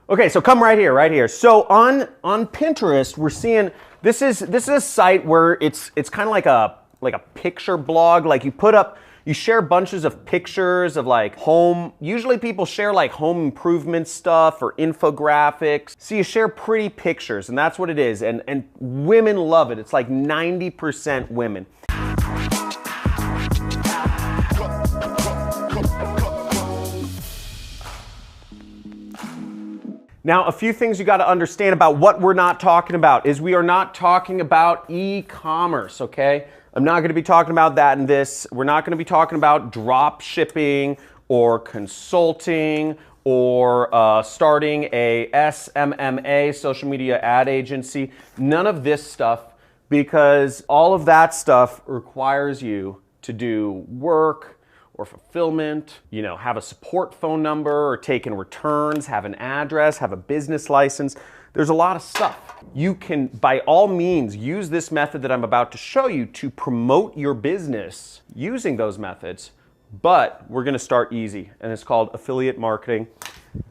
Okay, so come right here, right here. So on Pinterest, we're seeing this is a site where it's kind of like a picture blog. Like you share bunches of pictures of like home. Usually people share like home improvement stuff or infographics. So you share pretty pictures, and that's what it is. And women love it. It's like 90% women. Now, a few things you got to understand about what we're not talking about is we are not talking about e-commerce, okay? I'm not going to be talking about that in this. We're not going to be talking about drop shipping or consulting or starting a SMMA, social media ad agency. None of this stuff, because all of that stuff requires you to do work or fulfillment, have a support phone number or take in returns, have an address, have a business license. There's a lot of stuff. You can, by all means, use this method that I'm about to show you to promote your business using those methods, but we're gonna start easy, and it's called affiliate marketing.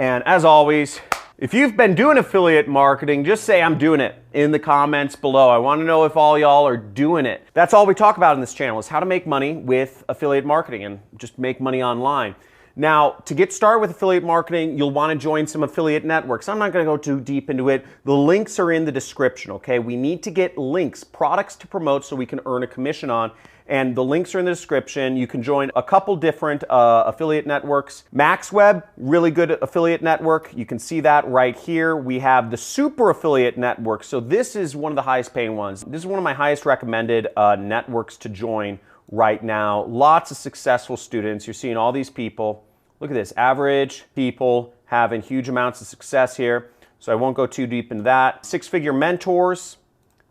And as always, if you've been doing affiliate marketing, just say I'm doing it in the comments below. I want to know if all y'all are doing it. That's all we talk about in this channel, is how to make money with affiliate marketing and just make money online. Now, to get started with affiliate marketing, you'll want to join some affiliate networks. I'm not going to go too deep into it. The links are in the description, okay? We need to get links, products to promote so we can earn a commission on. And the links are in the description. You can join a couple different affiliate networks. MaxWeb, really good affiliate network. You can see that right here. We have the Super Affiliate Network. So this is one of the highest paying ones. This is one of my highest recommended networks to join right now. Lots of successful students. You're seeing all these people. Look at this, average people having huge amounts of success here. So I won't go too deep into that. Six-figure mentors.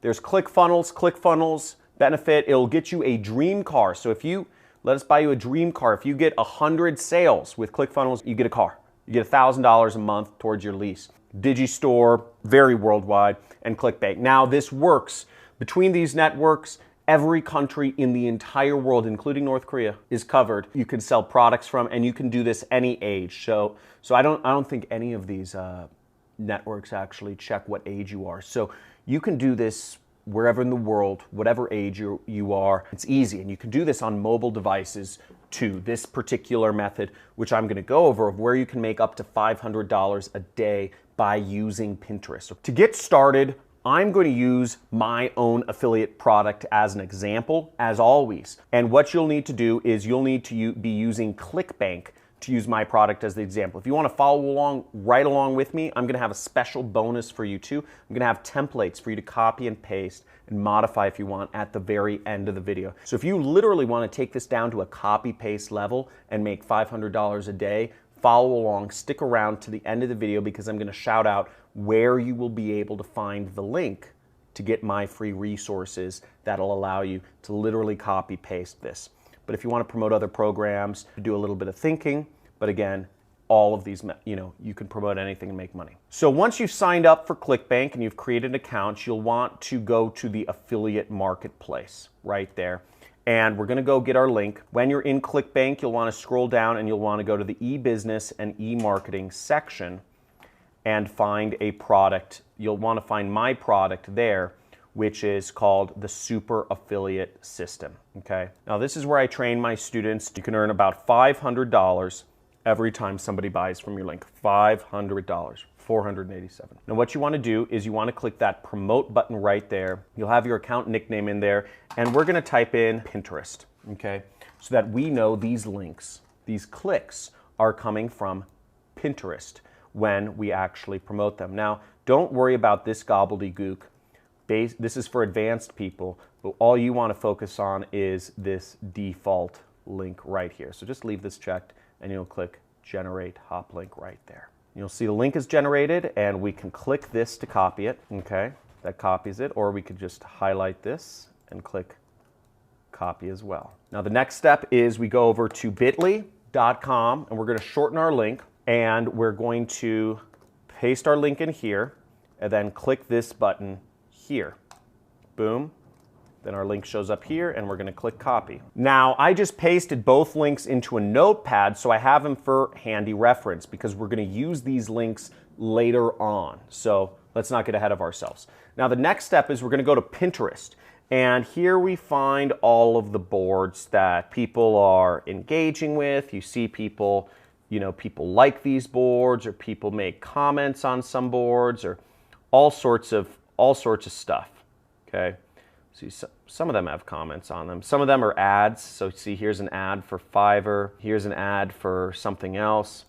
There's ClickFunnels. ClickFunnels benefit, it'll get you a dream car. So if you let us buy you a dream car, if you get 100 sales with ClickFunnels, you get a car. You get $1,000 a month towards your lease. Digistore, very worldwide, and ClickBank. Now this works between these networks. Every country in the entire world, including North Korea, is covered. You can sell products from, and you can do this any age. So I don't think any of these networks actually check what age you are. So you can do this wherever in the world, whatever age you are. It's easy, and you can do this on mobile devices too. This particular method, which I'm going to go over, of where you can make up to $500 a day by using Pinterest. So to get started, I'm going to use my own affiliate product as an example, as always. And what you'll need to do is you'll need to be using ClickBank to use my product as the example. If you want to follow along, right along with me, I'm going to have a special bonus for you too. I'm going to have templates for you to copy and paste and modify if you want at the very end of the video. So if you literally want to take this down to a copy-paste level and make $500 a day, follow along, stick around to the end of the video, because I'm going to shout out where you will be able to find the link to get my free resources that'll allow you to literally copy-paste this. But if you want to promote other programs, do a little bit of thinking. But again, all of these, you can promote anything and make money. So once you've signed up for ClickBank and you've created an account, you'll want to go to the affiliate marketplace right there. And we're going to go get our link. When you're in ClickBank, you'll want to scroll down and you'll want to go to the e-business and e-marketing section and find a product. You'll want to find my product there, which is called the Super Affiliate System, okay? Now this is where I train my students. You can earn about $500 every time somebody buys from your link. $500, 487. Now what you want to do is you want to click that promote button right there. You'll have your account nickname in there, and we're going to type in Pinterest, okay? So that we know these links, these clicks are coming from Pinterest when we actually promote them. Now, don't worry about this gobbledygook. This is for advanced people, but all you want to focus on is this default link right here. So just leave this checked and you'll click generate hop link right there. You'll see the link is generated, and we can click this to copy it, okay? That copies it, or we could just highlight this and click copy as well. Now the next step is we go over to bit.ly.com and we're going to shorten our link, and we're going to paste our link in here and then click this button here. Boom. Then our link shows up here, and we're going to click copy. Now, I just pasted both links into a notepad, so I have them for handy reference, because we're going to use these links later on. So let's not get ahead of ourselves. Now the next step is we're going to go to Pinterest. And here we find all of the boards that people are engaging with. You see people, people like these boards, or people make comments on some boards, or all sorts of stuff. Okay. See, some of them have comments on them. Some of them are ads. So see, here's an ad for Fiverr. Here's an ad for something else.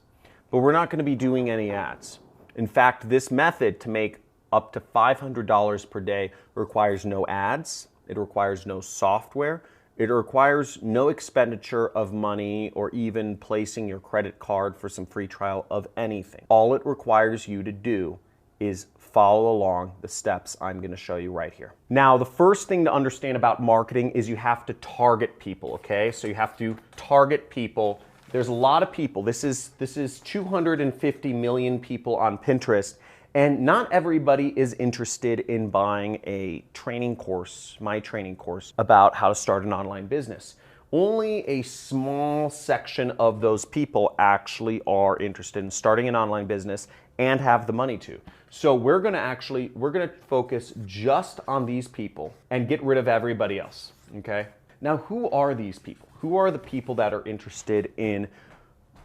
But we're not going to be doing any ads. In fact, this method to make up to $500 per day requires no ads. It requires no software. It requires no expenditure of money or even placing your credit card for some free trial of anything. All it requires you to do is follow along the steps I'm going to show you right here. Now, the first thing to understand about marketing is you have to target people, okay? So you have to target people. There's a lot of people. This is 250 million people on Pinterest, and not everybody is interested in buying a training course, my training course, about how to start an online business. Only a small section of those people actually are interested in starting an online business and have the money to. So we're gonna focus just on these people and get rid of everybody else, okay? Now, who are these people? Who are the people that are interested in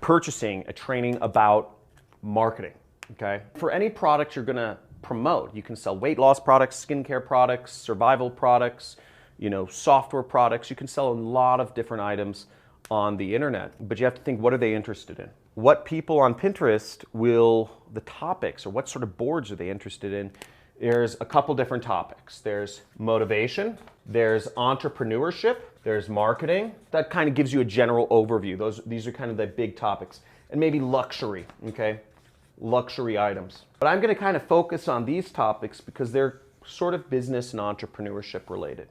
purchasing a training about marketing, okay? For any product you're gonna promote, you can sell weight loss products, skincare products, survival products, software products. You can sell a lot of different items on the internet, but you have to think, what are they interested in? What people on Pinterest the topics, or what sort of boards are they interested in? There's a couple different topics. There's motivation, there's entrepreneurship, there's marketing. That kind of gives you a general overview. These are kind of the big topics. And maybe luxury, okay? Luxury items. But I'm gonna kind of focus on these topics because they're sort of business and entrepreneurship related.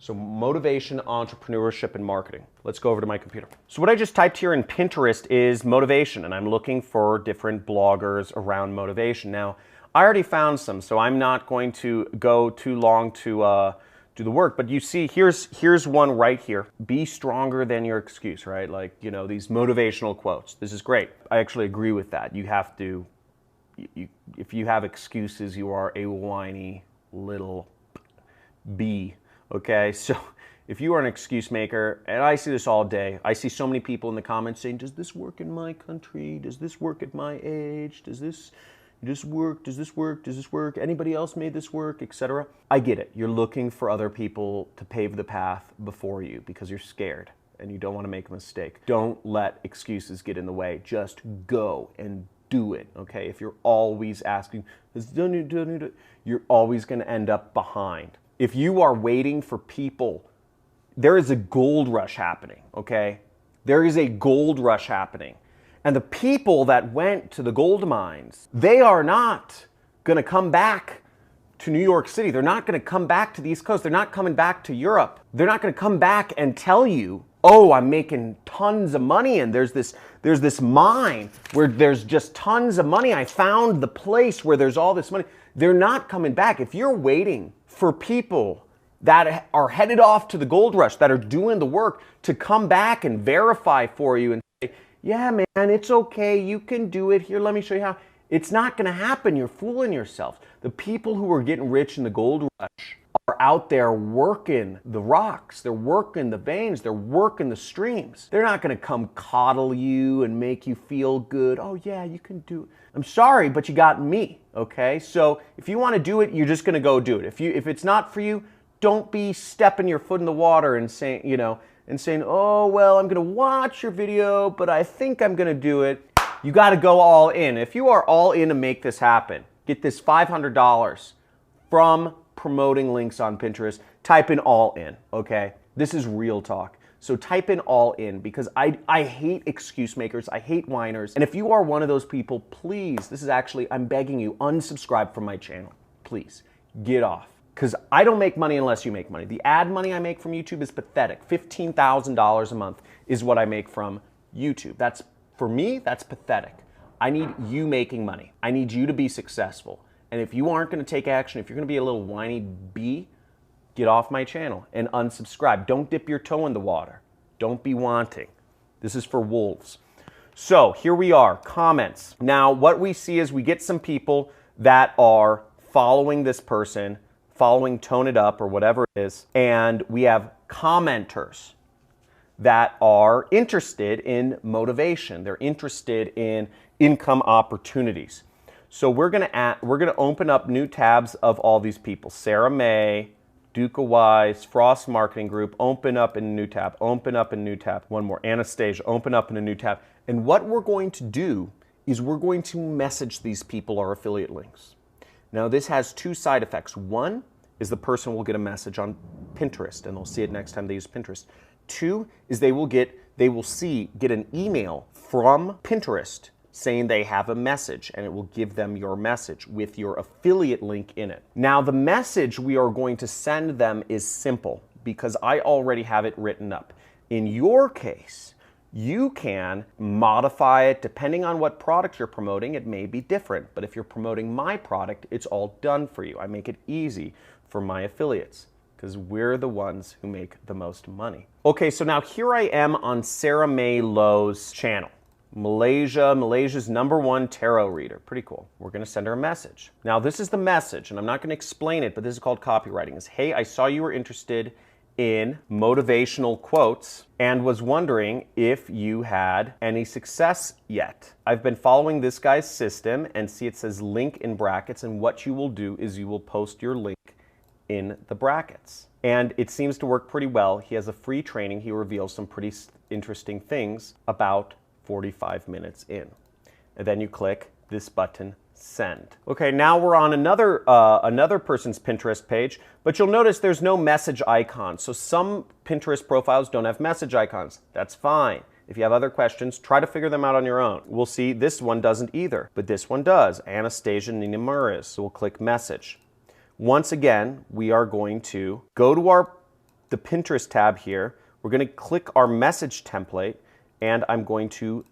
So motivation, entrepreneurship, and marketing. Let's go over to my computer. So what I just typed here in Pinterest is motivation, and I'm looking for different bloggers around motivation. Now, I already found some, so I'm not going to go too long to do the work, but you see, here's one right here. Be stronger than your excuse, right? Like, these motivational quotes. This is great. I actually agree with that. You have to, if you have excuses, you are a whiny little bee. Okay, so if you are an excuse maker, and I see this all day, I see so many people in the comments saying, does this work in my country? Does this work at my age? Does this work? Does this work? Does this work? Anybody else made this work, etc.? I get it. You're looking for other people to pave the path before you because you're scared and you don't want to make a mistake. Don't let excuses get in the way. Just go and do it, okay? If you're always asking, you're always going to end up behind. If you are waiting for people, there is a gold rush happening, okay? There is a gold rush happening. And the people that went to the gold mines, they are not gonna come back to New York City. They're not gonna come back to the East Coast. They're not coming back to Europe. They're not gonna come back and tell you, oh, I'm making tons of money and there's this mine where there's just tons of money. I found the place where there's all this money. They're not coming back. If you're waiting for people that are headed off to the gold rush, that are doing the work to come back and verify for you and say, yeah, man, it's okay, you can do it. Here, let me show you how. It's not gonna happen. You're fooling yourself. The people who are getting rich in the gold rush are out there working the rocks. They're working the veins. They're working the streams. They're not gonna come coddle you and make you feel good. Oh yeah, you can do it. I'm sorry, but you got me, okay? So if you wanna do it, you're just gonna go do it. If it's not for you, don't be stepping your foot in the water and saying, oh, well, I'm gonna watch your video, but I think I'm gonna do it. You gotta go all in. If you are all in to make this happen, get this $500 from promoting links on Pinterest, type in all in, okay? This is real talk. So type in all in because I hate excuse makers, I hate whiners. And if you are one of those people, please, I'm begging you, unsubscribe from my channel. Please, get off. Because I don't make money unless you make money. The ad money I make from YouTube is pathetic. $15,000 a month is what I make from YouTube. For me, that's pathetic. I need you making money. I need you to be successful. And if you aren't gonna take action, if you're gonna be a little whiny bee, get off my channel and unsubscribe. Don't dip your toe in the water. Don't be wanting. This is for wolves. So here we are, comments. Now what we see is we get some people that are following this person, following Tone It Up or whatever it is, and we have commenters that are interested in motivation. They're interested in income opportunities. So we're gonna open up new tabs of all these people. Sarah May, Duca Wise, Frost Marketing Group, open up in a new tab, open up in a new tab. One more, Anastasia, open up in a new tab. And what we're going to do is we're going to message these people our affiliate links. Now this has two side effects. One is the person will get a message on Pinterest and they'll see it next time they use Pinterest. Two is they will get an email from Pinterest saying they have a message, and it will give them your message with your affiliate link in it. Now the message we are going to send them is simple because I already have it written up. In your case, you can modify it depending on what product you're promoting. It may be different, but if you're promoting my product, it's all done for you. I make it easy for my affiliates because we're the ones who make the most money. Okay, so now here I am on Sarah May Lowe's channel. Malaysia's #1 tarot reader. Pretty cool. We're gonna send her a message. Now this is the message, and I'm not gonna explain it, but this is called copywriting. It's, hey, I saw you were interested in motivational quotes and was wondering if you had any success yet. I've been following this guy's system and see it says link in brackets, and what you will do is you will post your link in the brackets. And it seems to work pretty well. He has a free training. He reveals some pretty interesting things about 45 minutes in. And then you click this button, send. Okay, now we're on another person's Pinterest page, but you'll notice there's no message icon. So some Pinterest profiles don't have message icons. That's fine. If you have other questions, try to figure them out on your own. We'll see this one doesn't either, but this one does. Anastasia Nina Murris. So we'll click message. Once again, we are going to go to the Pinterest tab here. We're going to click our message template, and I'm going to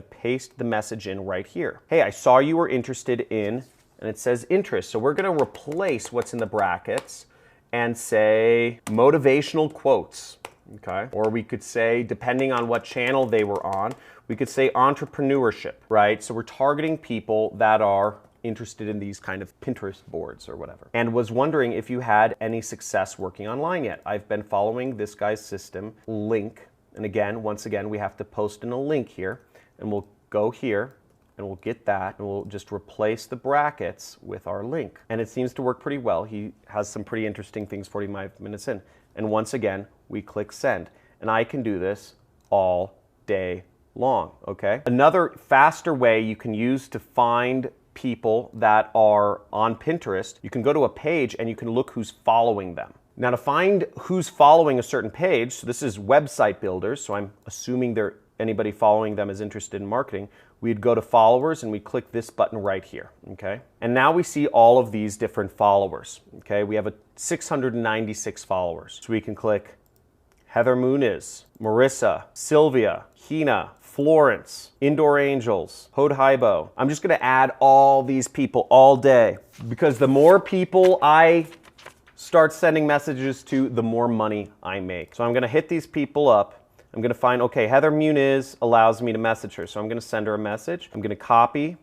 paste the message in right here. Hey, I saw you were interested in, and it says interest. So we're going to replace what's in the brackets and say motivational quotes, okay? Or we could say, depending on what channel they were on, we could say entrepreneurship, right? So we're targeting people that are interested in these kind of Pinterest boards or whatever, and was wondering if you had any success working online yet. I've been following this guy's system link, and again, once again, we have to post in a link here, and we'll go here and we'll get that, and we'll just replace the brackets with our link. And it seems to work pretty well. He has some pretty interesting things 45 minutes in. And once again, we click send. And I can do this all day long, okay? Another faster way you can use to find people that are on Pinterest, you can go to a page and you can look who's following them. Now to find who's following a certain page, so this is website builders, so I'm assuming anybody following them is interested in marketing, we'd go to followers and we click this button right here, okay? And now we see all of these different followers, okay? We have 696 followers. So we can click Heather Muniz, Marissa, Sylvia, Hina, Florence, Indoor Angels, Hodhaibo. I'm just gonna add all these people all day because the more people I start sending messages to, the more money I make. So I'm gonna hit these people up. I'm gonna find, okay, Heather Muniz allows me to message her. So I'm gonna send her a message. I'm gonna copy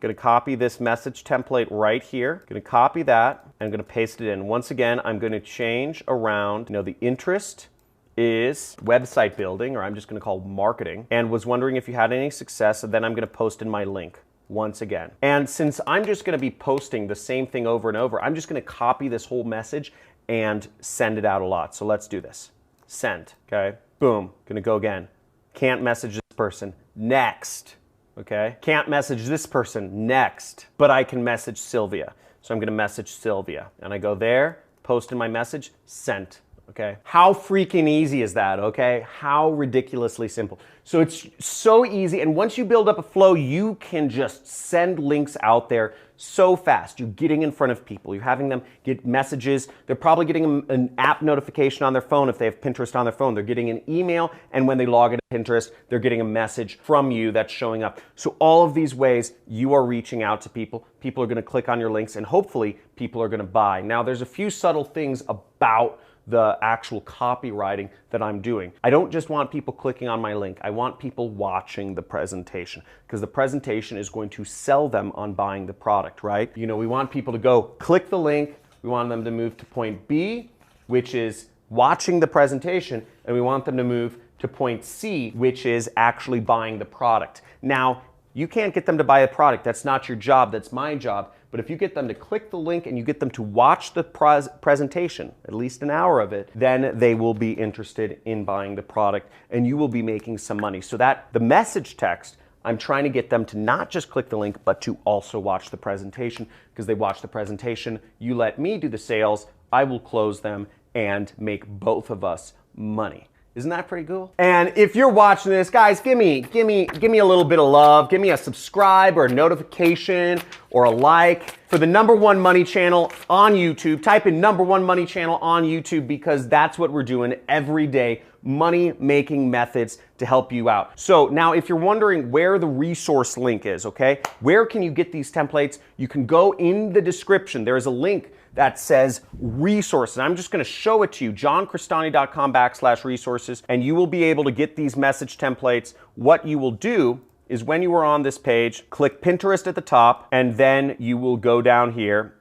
this message template right here. I'm gonna copy that and I'm gonna paste it in. Once again, I'm gonna change around, the interest is website building, or I'm just gonna call marketing, and was wondering if you had any success, and then I'm gonna post in my link once again. And since I'm just gonna be posting the same thing over and over, I'm just gonna copy this whole message and send it out a lot. So let's do this. Send, okay? Boom, gonna go again. Can't message this person, next, okay? Can't message this person, next, but I can message Sylvia. So I'm gonna message Sylvia, and I go there, post in my message, sent. Okay. How freaking easy is that, okay? How ridiculously simple. So it's so easy, and once you build up a flow, you can just send links out there so fast. You're getting in front of people. You're having them get messages. They're probably getting an app notification on their phone if they have Pinterest on their phone. They're getting an email, and when they log into Pinterest, they're getting a message from you that's showing up. So all of these ways, you are reaching out to people. People are gonna click on your links, and hopefully, people are gonna buy. Now, there's a few subtle things about the actual copywriting that I'm doing. I don't just want people clicking on my link. I want people watching the presentation, because the presentation is going to sell them on buying the product, right? You know, we want people to go click the link. We want them to move to point B, which is watching the presentation, and we want them to move to point C, which is actually buying the product. Now, you can't get them to buy a product. That's not your job. That's my job. But if you get them to click the link and you get them to watch the presentation, at least an hour of it, then they will be interested in buying the product and you will be making some money. So that the message text, I'm trying to get them to not just click the link, but to also watch the presentation, because they watch the presentation. You let me do the sales, I will close them and make both of us money. Isn't that pretty cool? And if you're watching this, guys, give me a little bit of love. Give me a subscribe or a notification or a like for the #1 money channel on YouTube. Type in #1 money channel on YouTube, because that's what we're doing every day. Money making methods to help you out. So now if you're wondering where the resource link is, okay, where can you get these templates? You can go in the description. There is a link that says resources. I'm just going to show it to you, johncristani.com/resources, and you will be able to get these message templates. What you will do is, when you are on this page, click Pinterest at the top, and then you will go down here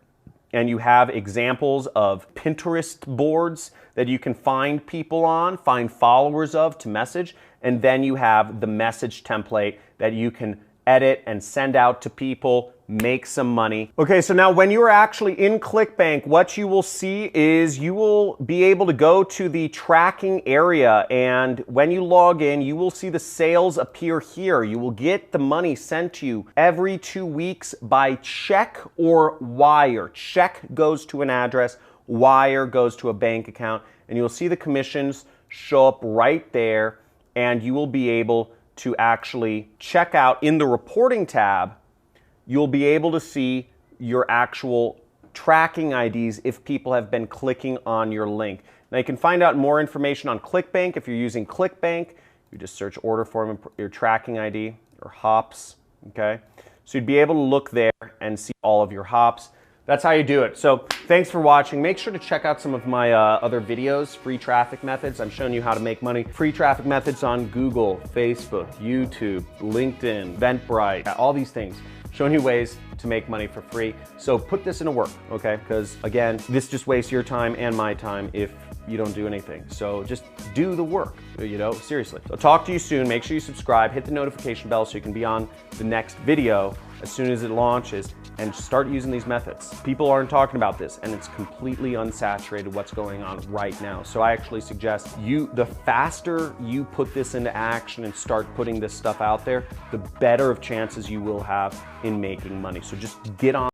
and you have examples of Pinterest boards that you can find people on, find followers of to message, and then you have the message template that you can edit and send out to people, make some money. Okay, so now when you are actually in ClickBank, what you will see is you will be able to go to the tracking area, and when you log in, you will see the sales appear here. You will get the money sent to you every 2 weeks by check or wire. Check goes to an address, wire goes to a bank account, and you'll see the commissions show up right there, and you will be able to actually check out in the reporting tab. You'll be able to see your actual tracking IDs if people have been clicking on your link. Now you can find out more information on ClickBank. If you're using ClickBank, you just search order form and your tracking ID or hops, okay? So you'd be able to look there and see all of your hops. That's how you do it. So thanks for watching. Make sure to check out some of my other videos, free traffic methods. I'm showing you how to make money. Free traffic methods on Google, Facebook, YouTube, LinkedIn, Eventbrite, all these things. Showing you ways to make money for free. So put this into work, okay? Because again, this just wastes your time and my time if you don't do anything. So just do the work, you know, seriously. So talk to you soon. Make sure you subscribe, hit the notification bell so you can be on the next video as soon as it launches, and start using these methods. People aren't talking about this, and it's completely unsaturated what's going on right now. So I actually suggest the faster you put this into action and start putting this stuff out there, the better of chances you will have in making money. So just get on